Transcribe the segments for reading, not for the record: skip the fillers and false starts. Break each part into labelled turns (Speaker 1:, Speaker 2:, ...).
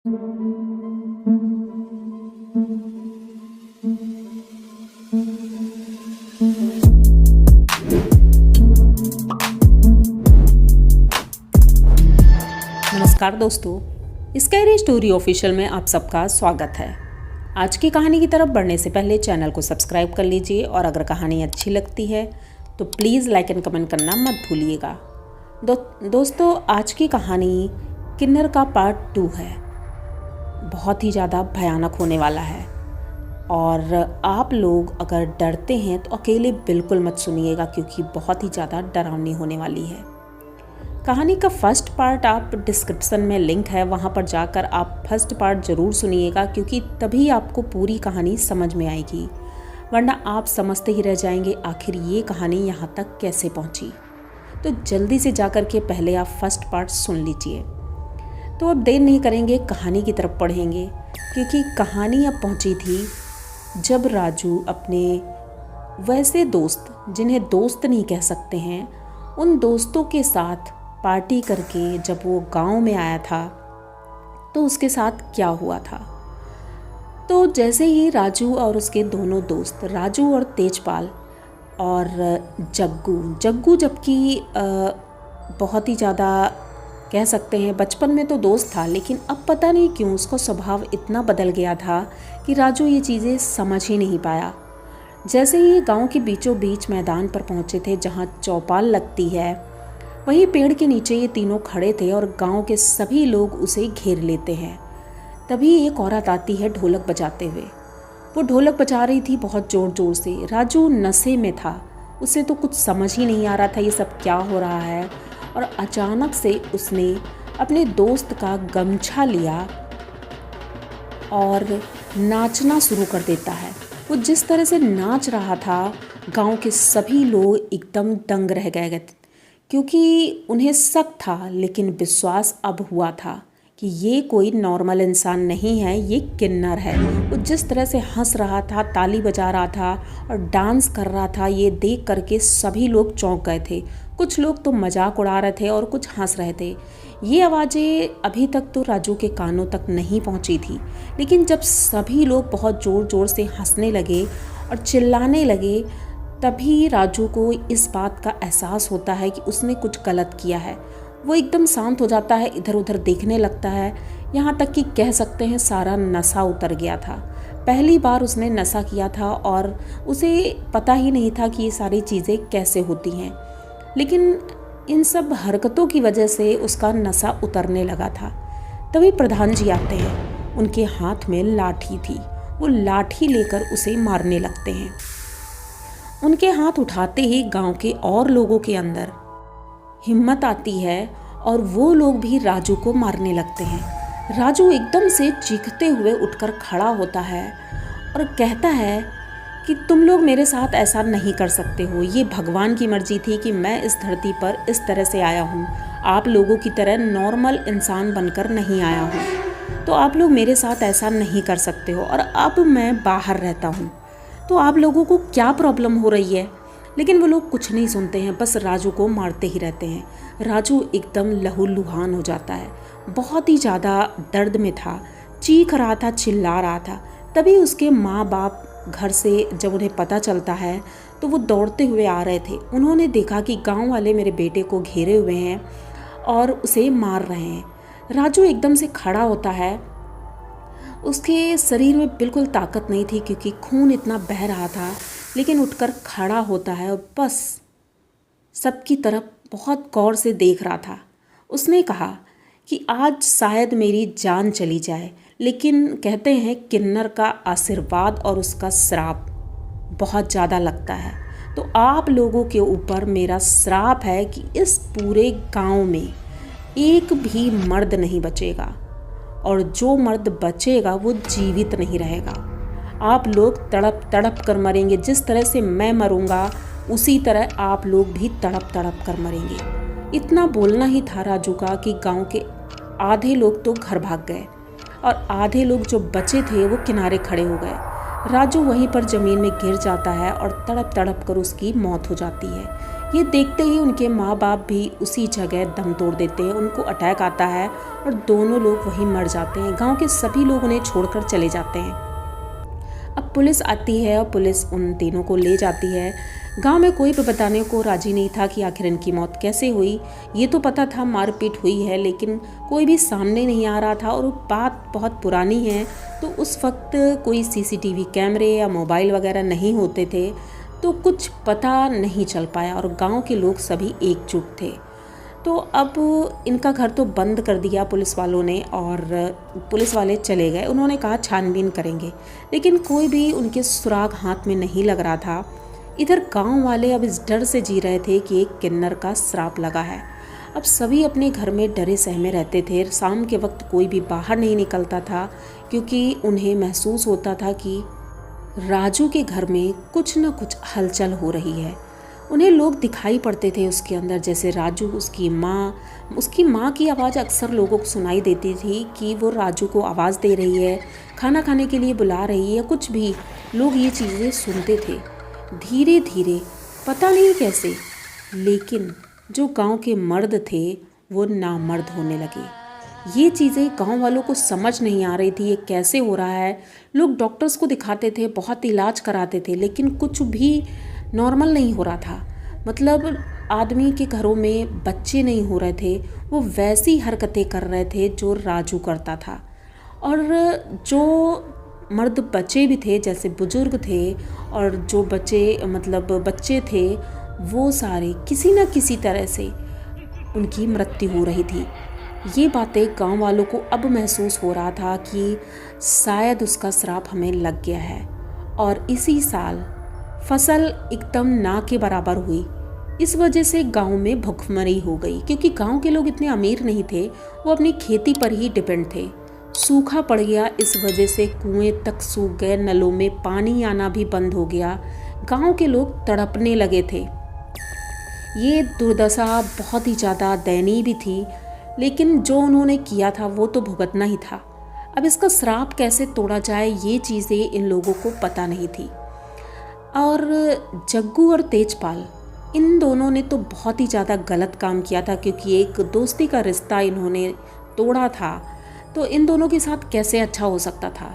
Speaker 1: नमस्कार दोस्तों, scary story official में आप सबका स्वागत है। आज की कहानी की तरफ बढ़ने से पहले चैनल को सब्सक्राइब कर लीजिए और अगर कहानी अच्छी लगती है तो प्लीज़ लाइक एंड कमेंट करना मत भूलिएगा। दोस्तों, आज की कहानी किन्नर का पार्ट 2 है। बहुत ही ज़्यादा भयानक होने वाला है और आप लोग अगर डरते हैं तो अकेले बिल्कुल मत सुनिएगा, क्योंकि बहुत ही ज़्यादा डरावनी होने वाली है। कहानी का फर्स्ट पार्ट आप डिस्क्रिप्शन में लिंक है, वहाँ पर जाकर आप फर्स्ट पार्ट ज़रूर सुनिएगा, क्योंकि तभी आपको पूरी कहानी समझ में आएगी, वरना आप समझते ही रह जाएंगे आखिर ये कहानी यहाँ तक कैसे पहुँची। तो जल्दी से जाकर के पहले आप फर्स्ट पार्ट सुन लीजिए। तो अब देर नहीं करेंगे, कहानी की तरफ पढ़ेंगे, क्योंकि कहानी अब पहुँची थी जब राजू अपने वैसे दोस्त, जिन्हें दोस्त नहीं कह सकते हैं, उन दोस्तों के साथ पार्टी करके जब वो गांव में आया था तो उसके साथ क्या हुआ था। तो जैसे ही राजू और उसके दोनों दोस्त, राजू और तेजपाल और जग्गू जबकि बहुत ही ज़्यादा कह सकते हैं, बचपन में तो दोस्त था, लेकिन अब पता नहीं क्यों उसका स्वभाव इतना बदल गया था कि राजू ये चीज़ें समझ ही नहीं पाया। जैसे ही गांव के बीचों बीच मैदान पर पहुंचे थे जहां चौपाल लगती है, वहीं पेड़ के नीचे ये तीनों खड़े थे और गांव के सभी लोग उसे घेर लेते हैं। तभी एक औरत आती है ढोलक बजाते हुए। वो ढोलक बजा रही थी बहुत ज़ोर ज़ोर से। राजू नशे में था, उसे तो कुछ समझ ही नहीं आ रहा था ये सब क्या हो रहा है, और अचानक से उसने अपने दोस्त का गमछा लिया और नाचना शुरू कर देता है। वो जिस तरह से नाच रहा था, गांव के सभी लोग एकदम दंग रह गए, क्योंकि उन्हें शक था लेकिन विश्वास अब हुआ था कि ये कोई नॉर्मल इंसान नहीं है, ये किन्नर है। वो जिस तरह से हंस रहा था, ताली बजा रहा था और डांस कर रहा था, ये देख करके सभी लोग चौंक गए थे। कुछ लोग तो मजाक उड़ा रहे थे और कुछ हंस रहे थे। ये आवाज़ें अभी तक तो राजू के कानों तक नहीं पहुंची थी, लेकिन जब सभी लोग बहुत ज़ोर ज़ोर से हंसने लगे और चिल्लाने लगे, तभी राजू को इस बात का एहसास होता है कि उसने कुछ गलत किया है। वो एकदम शांत हो जाता है, इधर उधर देखने लगता है, यहाँ तक कि कह सकते हैं सारा नशा उतर गया था। पहली बार उसने नशा किया था और उसे पता ही नहीं था कि ये सारी चीज़ें कैसे होती हैं, लेकिन इन सब हरकतों की वजह से उसका नशा उतरने लगा था। तभी प्रधान जी आते हैं, उनके हाथ में लाठी थी। वो लाठी लेकर उसे मारने लगते हैं। उनके हाथ उठाते ही गांव के और लोगों के अंदर हिम्मत आती है और वो लोग भी राजू को मारने लगते हैं। राजू एकदम से चीखते हुए उठकर खड़ा होता है और कहता है कि तुम लोग मेरे साथ ऐसा नहीं कर सकते हो। ये भगवान की मर्जी थी कि मैं इस धरती पर इस तरह से आया हूँ। आप लोगों की तरह नॉर्मल इंसान बनकर नहीं आया हूँ, तो आप लोग मेरे साथ ऐसा नहीं कर सकते हो। और अब मैं बाहर रहता हूँ, तो आप लोगों को क्या प्रॉब्लम हो रही है। लेकिन वो लोग कुछ नहीं सुनते हैं, बस राजू को मारते ही रहते हैं। राजू एकदम लहूलुहान हो जाता है, बहुत ही ज़्यादा दर्द में था, चीख रहा था, चिल्ला रहा था। तभी उसके माँ बाप घर से जब उन्हें पता चलता है तो वो दौड़ते हुए आ रहे थे। उन्होंने देखा कि गांव वाले मेरे बेटे को घेरे हुए हैं और उसे मार रहे हैं। राजू एकदम से खड़ा होता है। उसके शरीर में बिल्कुल ताकत नहीं थी, क्योंकि खून इतना बह रहा था, लेकिन उठकर खड़ा होता है और बस सबकी तरफ बहुत गौर से देख रहा था। उसने कहा कि आज शायद मेरी जान चली जाए, लेकिन कहते हैं किन्नर का आशीर्वाद और उसका श्राप बहुत ज़्यादा लगता है। तो आप लोगों के ऊपर मेरा श्राप है कि इस पूरे गांव में एक भी मर्द नहीं बचेगा, और जो मर्द बचेगा वो जीवित नहीं रहेगा। आप लोग तड़प तड़प कर मरेंगे। जिस तरह से मैं मरूंगा उसी तरह आप लोग भी तड़प तड़प कर मरेंगे। इतना बोलना ही था राजू का कि गांव के आधे लोग तो घर भाग गए और आधे लोग जो बचे थे वो किनारे खड़े हो गए। राजू वहीं पर ज़मीन में गिर जाता है और तड़प तड़प कर उसकी मौत हो जाती है। ये देखते ही उनके माँ बाप भी उसी जगह दम तोड़ देते हैं। उनको अटैक आता है और दोनों लोग वहीं मर जाते हैं। गांव के सभी लोग उन्हें छोड़कर चले जाते हैं। अब पुलिस आती है और पुलिस उन तीनों को ले जाती है। गांव में कोई भी बताने को राजी नहीं था कि आखिर इनकी मौत कैसे हुई। ये तो पता था मारपीट हुई है, लेकिन कोई भी सामने नहीं आ रहा था और बात बहुत पुरानी है, तो उस वक्त कोई सीसीटीवी कैमरे या मोबाइल वगैरह नहीं होते थे, तो कुछ पता नहीं चल पाया और गांव के लोग सभी एकजुट थे। तो अब इनका घर तो बंद कर दिया पुलिस वालों ने और पुलिस वाले चले गए। उन्होंने कहा छानबीन करेंगे, लेकिन कोई भी उनके सुराग हाथ में नहीं लग रहा था। इधर गांव वाले अब इस डर से जी रहे थे कि एक किन्नर का श्राप लगा है। अब सभी अपने घर में डरे सहमे रहते थे। शाम के वक्त कोई भी बाहर नहीं निकलता था, क्योंकि उन्हें महसूस होता था कि राजू के घर में कुछ न कुछ हलचल हो रही है। उन्हें लोग दिखाई पड़ते थे उसके अंदर, जैसे राजू, उसकी माँ की आवाज़ अक्सर लोगों को सुनाई देती थी कि वो राजू को आवाज़ दे रही है, खाना खाने के लिए बुला रही है, कुछ भी। लोग ये चीज़ें सुनते थे। धीरे धीरे पता नहीं कैसे, लेकिन जो गांव के मर्द थे वो नामर्द होने लगे। ये चीज़ें गांव वालों को समझ नहीं आ रही थी, ये कैसे हो रहा है। लोग डॉक्टर्स को दिखाते थे, बहुत इलाज कराते थे, लेकिन कुछ भी नॉर्मल नहीं हो रहा था। मतलब आदमी के घरों में बच्चे नहीं हो रहे थे, वो वैसी हरकतें कर रहे थे जो राजू करता था। और जो मर्द बच्चे भी थे, जैसे बुजुर्ग थे और जो बच्चे थे, वो सारे किसी न किसी तरह से उनकी मृत्यु हो रही थी। ये बातें गांव वालों को अब महसूस हो रहा था कि शायद उसका श्राप हमें लग गया है। और इसी साल फसल एकदम ना के बराबर हुई। इस वजह से गांव में भुखमरी हो गई, क्योंकि गांव के लोग इतने अमीर नहीं थे, वो अपनी खेती पर ही डिपेंड थे। सूखा पड़ गया, इस वजह से कुएं तक सूख गए, नलों में पानी आना भी बंद हो गया। गांव के लोग तड़पने लगे थे। ये दुर्दशा बहुत ही ज़्यादा दयनीय भी थी, लेकिन जो उन्होंने किया था वो तो भुगतना ही था। अब इसका श्राप कैसे तोड़ा जाए, ये चीज़ें इन लोगों को पता नहीं थी। और जग्गू और तेजपाल, इन दोनों ने तो बहुत ही ज़्यादा गलत काम किया था, क्योंकि एक दोस्ती का रिश्ता इन्होंने तोड़ा था। तो इन दोनों के साथ कैसे अच्छा हो सकता था।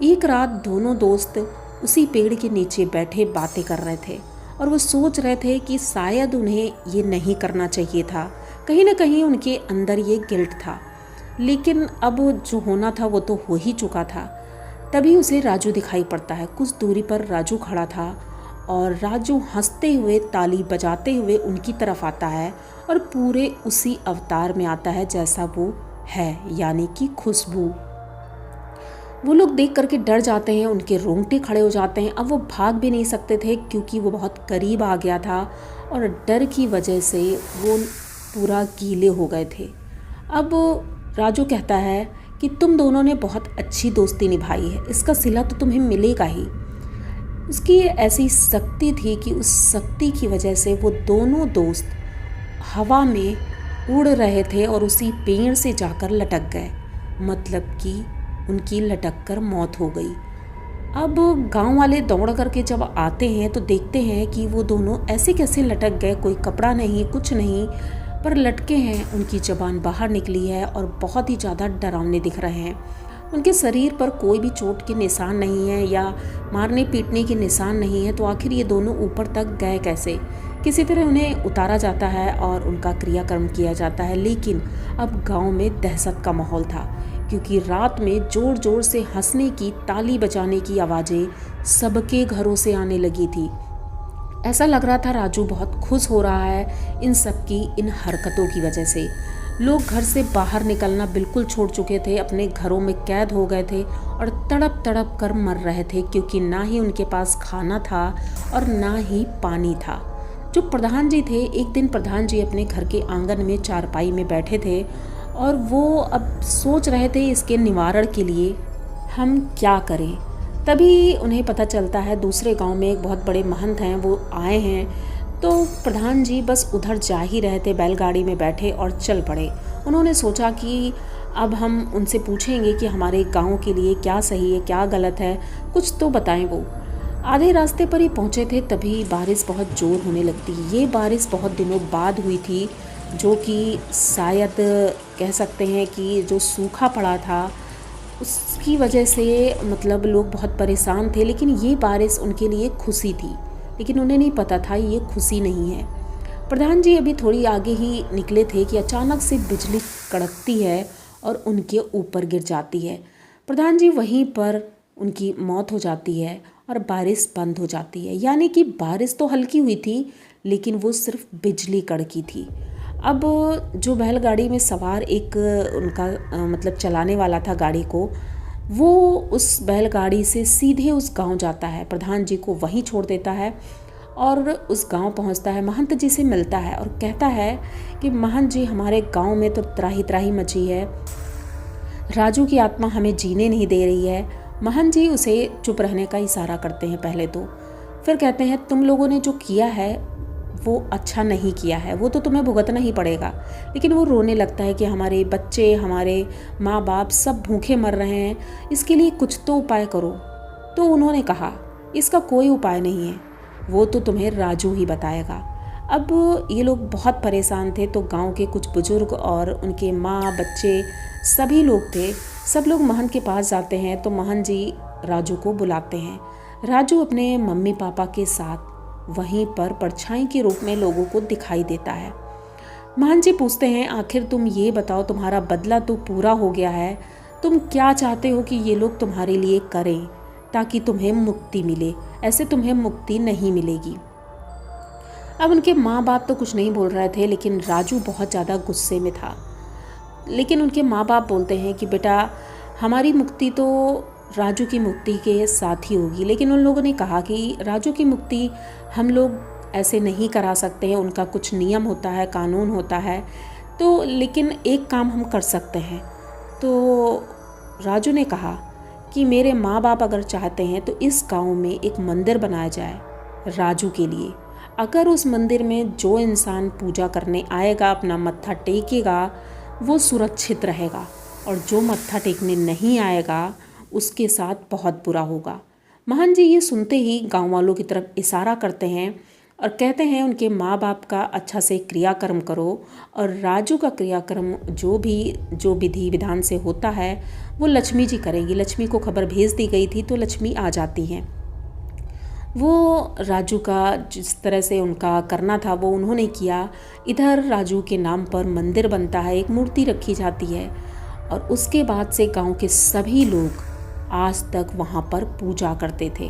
Speaker 1: एक रात दोनों दोस्त उसी पेड़ के नीचे बैठे बातें कर रहे थे और वो सोच रहे थे कि शायद उन्हें ये नहीं करना चाहिए था। कहीं ना कहीं उनके अंदर ये गिल्ट था, लेकिन अब जो होना था वो तो हो ही चुका था। तभी उसे राजू दिखाई पड़ता है। कुछ दूरी पर राजू खड़ा था और राजू हंसते हुए, ताली बजाते हुए उनकी तरफ आता है और पूरे उसी अवतार में आता है जैसा वो है, यानी कि खुशबू। वो लोग देख करके डर जाते हैं, उनके रोंगटे खड़े हो जाते हैं। अब वो भाग भी नहीं सकते थे, क्योंकि वो बहुत करीब आ गया था और डर की वजह से वो पूरा गीले हो गए थे। अब राजू कहता है कि तुम दोनों ने बहुत अच्छी दोस्ती निभाई है, इसका सिला तो तुम्हें मिलेगा ही। उसकी ऐसी शक्ति थी कि उस शक्ति की वजह से वो दोनों दोस्त हवा में उड़ रहे थे और उसी पेड़ से जाकर लटक गए। मतलब कि उनकी लटक कर मौत हो गई। अब गांव वाले दौड़ करके जब आते हैं तो देखते हैं कि वो दोनों ऐसे कैसे लटक गए, कोई कपड़ा नहीं, कुछ नहीं, पर लटके हैं। उनकी ज़बान बाहर निकली है और बहुत ही ज़्यादा डरावने दिख रहे हैं। उनके शरीर पर कोई भी चोट के निशान नहीं है या मारने पीटने के निशान नहीं है। तो आखिर ये दोनों ऊपर तक गए कैसे? किसी तरह उन्हें उतारा जाता है और उनका क्रियाकर्म किया जाता है। लेकिन अब गांव में दहशत का माहौल था, क्योंकि रात में ज़ोर ज़ोर से हंसने की, ताली बजाने की आवाज़ें सबके घरों से आने लगी थी। ऐसा लग रहा था राजू बहुत खुश हो रहा है इन सब की, इन हरकतों की वजह से। लोग घर से बाहर निकलना बिल्कुल छोड़ चुके थे, अपने घरों में कैद हो गए थे और तड़प तड़प कर मर रहे थे, क्योंकि ना ही उनके पास खाना था और ना ही पानी था। जो प्रधान जी थे, एक दिन प्रधान जी अपने घर के आंगन में चारपाई में बैठे थे और वो अब सोच रहे थे इसके निवारण के लिए हम क्या करें। तभी उन्हें पता चलता है दूसरे गांव में एक बहुत बड़े महंत हैं, वो आए हैं। तो प्रधान जी बस उधर जा ही रहे थे, बैलगाड़ी में बैठे और चल पड़े। उन्होंने सोचा कि अब हम उनसे पूछेंगे कि हमारे गांव के लिए क्या सही है, क्या गलत है, कुछ तो बताएं वो। आधे रास्ते पर ही पहुंचे थे तभी बारिश बहुत ज़ोर होने लगती। ये बारिश बहुत दिनों बाद हुई थी, जो कि शायद कह सकते हैं कि जो सूखा पड़ा था उसकी वजह से मतलब लोग बहुत परेशान थे। लेकिन ये बारिश उनके लिए खुशी थी, लेकिन उन्हें नहीं पता था ये खुशी नहीं है। प्रधान जी अभी थोड़ी आगे ही निकले थे कि अचानक से बिजली कड़कती है और उनके ऊपर गिर जाती है। प्रधान जी वहीं पर उनकी मौत हो जाती है और बारिश बंद हो जाती है। यानी कि बारिश तो हल्की हुई थी, लेकिन वो सिर्फ बिजली कड़की थी। अब जो बैलगाड़ी में सवार एक उनका मतलब चलाने वाला था गाड़ी को, वो उस बैलगाड़ी से सीधे उस गांव जाता है, प्रधान जी को वहीं छोड़ देता है और उस गांव पहुंचता है, महंत जी से मिलता है और कहता है कि महंत जी, हमारे गांव में तो त्राही त्राही मची है, राजू की आत्मा हमें जीने नहीं दे रही है। महंत जी उसे चुप रहने का इशारा करते हैं पहले तो, फिर कहते हैं तुम लोगों ने जो किया है वो अच्छा नहीं किया है, वो तो तुम्हें भुगतना ही पड़ेगा। लेकिन वो रोने लगता है कि हमारे बच्चे, हमारे माँ बाप सब भूखे मर रहे हैं, इसके लिए कुछ तो उपाय करो। तो उन्होंने कहा इसका कोई उपाय नहीं है, वो तो तुम्हें राजू ही बताएगा। अब ये लोग बहुत परेशान थे, तो गांव के कुछ बुजुर्ग और उनके माँ बच्चे सभी लोग थे, सब लोग महंत के पास जाते हैं। तो महंत जी राजू को बुलाते हैं। राजू अपने मम्मी पापा के साथ वहीं पर परछाई के रूप में लोगों को दिखाई देता है। महंत जी पूछते हैं आखिर तुम ये बताओ, तुम्हारा बदला तो पूरा हो गया है, तुम क्या चाहते हो कि ये लोग तुम्हारे लिए करें ताकि तुम्हें मुक्ति मिले? ऐसे तुम्हें मुक्ति नहीं मिलेगी। अब उनके माँ बाप तो कुछ नहीं बोल रहे थे, लेकिन राजू बहुत ज़्यादा गुस्से में था। लेकिन उनके माँ बाप बोलते हैं कि बेटा, हमारी मुक्ति तो राजू की मुक्ति के साथ ही होगी। लेकिन उन लोगों ने कहा कि राजू की मुक्ति हम लोग ऐसे नहीं करा सकते हैं, उनका कुछ नियम होता है, कानून होता है, तो लेकिन एक काम हम कर सकते हैं। तो राजू ने कहा कि मेरे माँ बाप अगर चाहते हैं तो इस गांव में एक मंदिर बनाया जाए राजू के लिए। अगर उस मंदिर में जो इंसान पूजा करने आएगा, अपना मत्था टेकेगा, वो सुरक्षित रहेगा, और जो मत्था टेकने नहीं आएगा उसके साथ बहुत बुरा होगा। महंत जी ये सुनते ही गांव वालों की तरफ इशारा करते हैं और कहते हैं उनके माँ बाप का अच्छा से क्रियाकर्म करो, और राजू का क्रियाकर्म जो विधि विधान से होता है वो लक्ष्मी जी करेंगी। लक्ष्मी को खबर भेज दी गई थी, तो लक्ष्मी आ जाती हैं। वो राजू का जिस तरह से उनका करना था वो उन्होंने किया। इधर राजू के नाम पर मंदिर बनता है, एक मूर्ति रखी जाती है, और उसके बाद से गांव के सभी लोग आज तक वहाँ पर पूजा करते थे,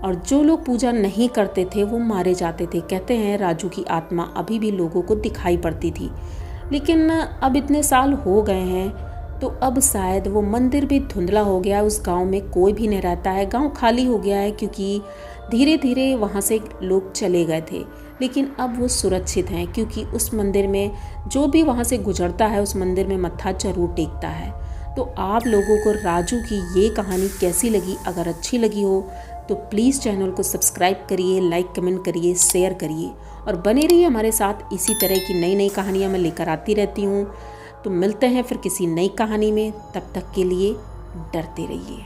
Speaker 1: और जो लोग पूजा नहीं करते थे वो मारे जाते थे। कहते हैं राजू की आत्मा अभी भी लोगों को दिखाई पड़ती थी। लेकिन अब इतने साल हो गए हैं, तो अब शायद वो मंदिर भी धुंधला हो गया, उस गांव में कोई भी नहीं रहता है, गांव खाली हो गया है, क्योंकि धीरे धीरे वहाँ से लोग चले गए थे। लेकिन अब वो सुरक्षित हैं, क्योंकि उस मंदिर में जो भी वहाँ से गुजरता है उस मंदिर में मत्था जरूर टेकता है। तो आप लोगों को राजू की ये कहानी कैसी लगी? अगर अच्छी लगी हो तो प्लीज़ चैनल को सब्सक्राइब करिए, लाइक कमेंट करिए, शेयर करिए, और बने रहिए हमारे साथ। इसी तरह की नई नई कहानियाँ मैं लेकर आती रहती हूँ। तो मिलते हैं फिर किसी नई कहानी में, तब तक के लिए डरते रहिए।